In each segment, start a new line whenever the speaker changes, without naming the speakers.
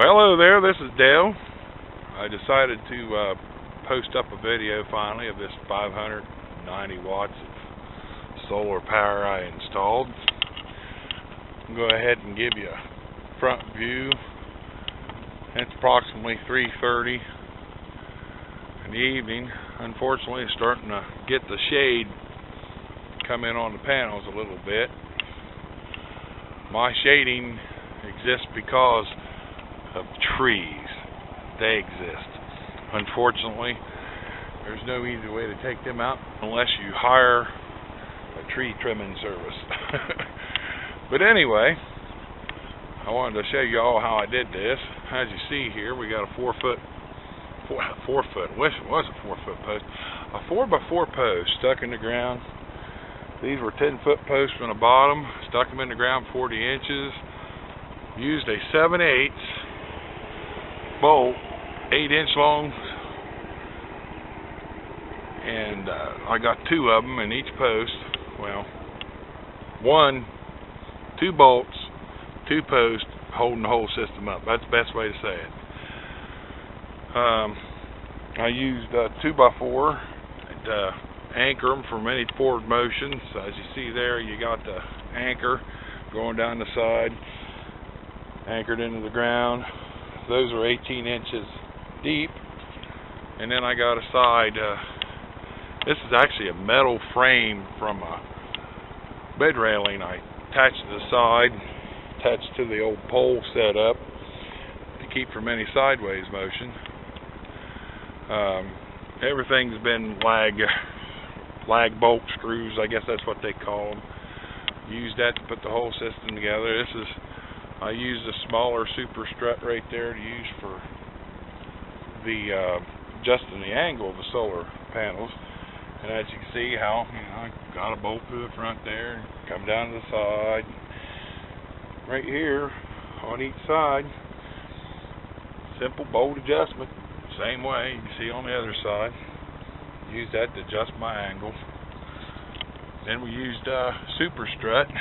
Well, hello there, this is Dale. I decided to post up a video finally of this 590 watts of solar power I installed. I'll go ahead and give you a front view. It's approximately 3:30 in the evening. Unfortunately, it's starting to get the shade come in on the panels a little bit. My shading exists because of trees. They exist. Unfortunately, there's no easy way to take them out unless you hire a tree trimming service. But anyway, I wanted to show you all how I did this. As you see here, we got a 4 foot, wish it was a 4 foot post, a 4x4 post stuck in the ground. These were 10-foot posts from the bottom, stuck them in the ground 40 inches, used a 7/8 bolt, 8-inch long, and I got 2 of them in each post. Well, 2 bolts, 2 posts holding the whole system up. That's the best way to say it. I used 2x4 to anchor them from any forward motion. So as you see there, you got the anchor going down the side, anchored into the ground. Those are 18 inches deep. And then I got a side, this is actually a metal frame from a bed railing I attached to the side, attached to the old pole setup to keep from any sideways motion. Everything's been lag bolt screws, I guess that's what they call them. Used that to put the whole system together. I used a smaller super strut right there to use for the adjusting the angle of the solar panels. And as you can see how I got a bolt through the front there, come down to the side. Right here on each side, simple bolt adjustment, same way you can see on the other side. Use that to adjust my angle. Then we used super strut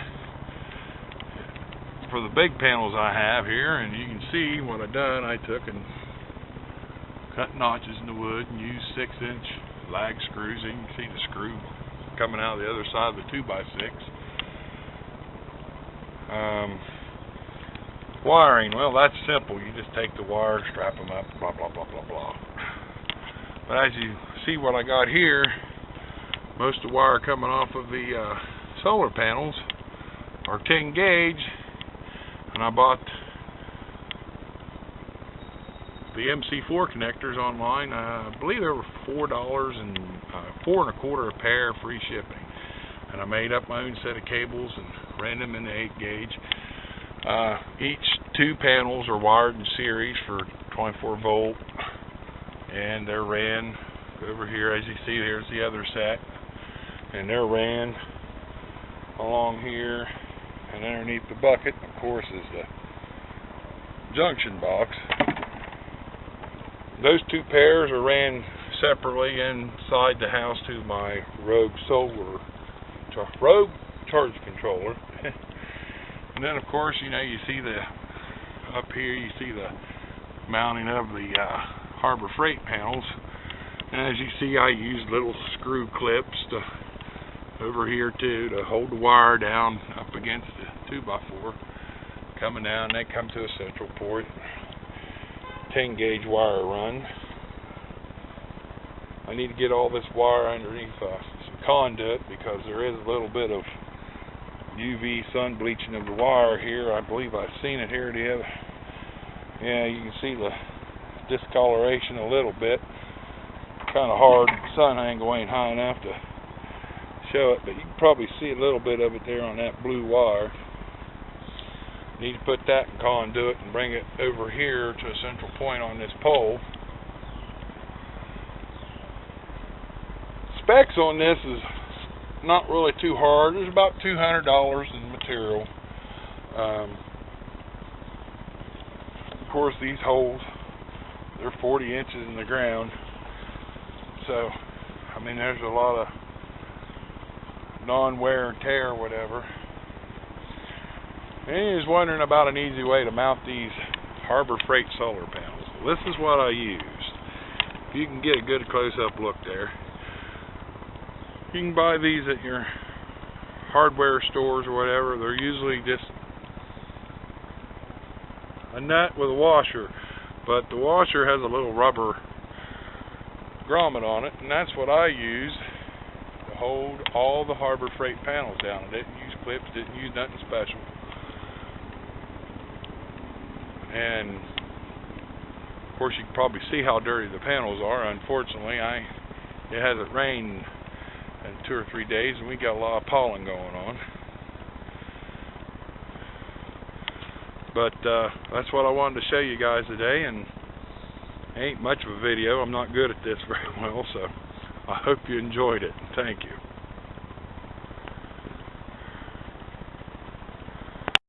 for the big panels I have here, and you can see what I done. I took and cut notches in the wood and used 6-inch lag screws. You can see the screw coming out of the other side of the 2x6. Wiring, well, that's simple. You just take the wire, strap them up, blah blah blah blah blah. But as you see what I got here, most of the wire coming off of the solar panels are 10 gauge. And I bought the MC4 connectors online. I believe they were $4 and $4.25 a pair, free shipping. And I made up my own set of cables and ran them in the 8 gauge. Each 2 panels are wired in series for 24 volt, and they're ran over here. As you see, here's the other set, and they're ran along here. And underneath the bucket, of course, is the junction box. Those 2 pairs are ran separately inside the house to my Rogue charge controller. And then, of course, you see up here, you see the mounting of the Harbor Freight panels. And as you see, I used little screw clips over here too to hold the wire down up against the 2x4 coming down. They come to a central port. 10 gauge wire run. I need to get all this wire underneath some conduit because there is a little bit of UV sun bleaching of the wire here. I believe I've seen it here the other. Yeah, you can see the discoloration a little bit. Kind of hard. The sun angle ain't high enough to show it, but you can probably see a little bit of it there on that blue wire. Need to put that in conduit and bring it over here to a central point on this pole. Specs on this is not really too hard. There's about $200 in material. Of course, these holes, they're 40 inches in the ground, so I mean there's a lot of non-wear and tear or whatever. And he was wondering about an easy way to mount these Harbor Freight solar panels. This is what I used. If you can get a good close-up look there. You can buy these at your hardware stores or whatever. They're usually just a nut with a washer, but the washer has a little rubber grommet on it, and that's what I used to hold all the Harbor Freight panels down. I didn't use clips, didn't use nothing special. And of course you can probably see how dirty the panels are. Unfortunately, it hasn't rained in 2 or 3 days, and we got a lot of pollen going on. But that's what I wanted to show you guys today, and ain't much of a video. I'm not good at this very well, so I hope you enjoyed it. Thank you.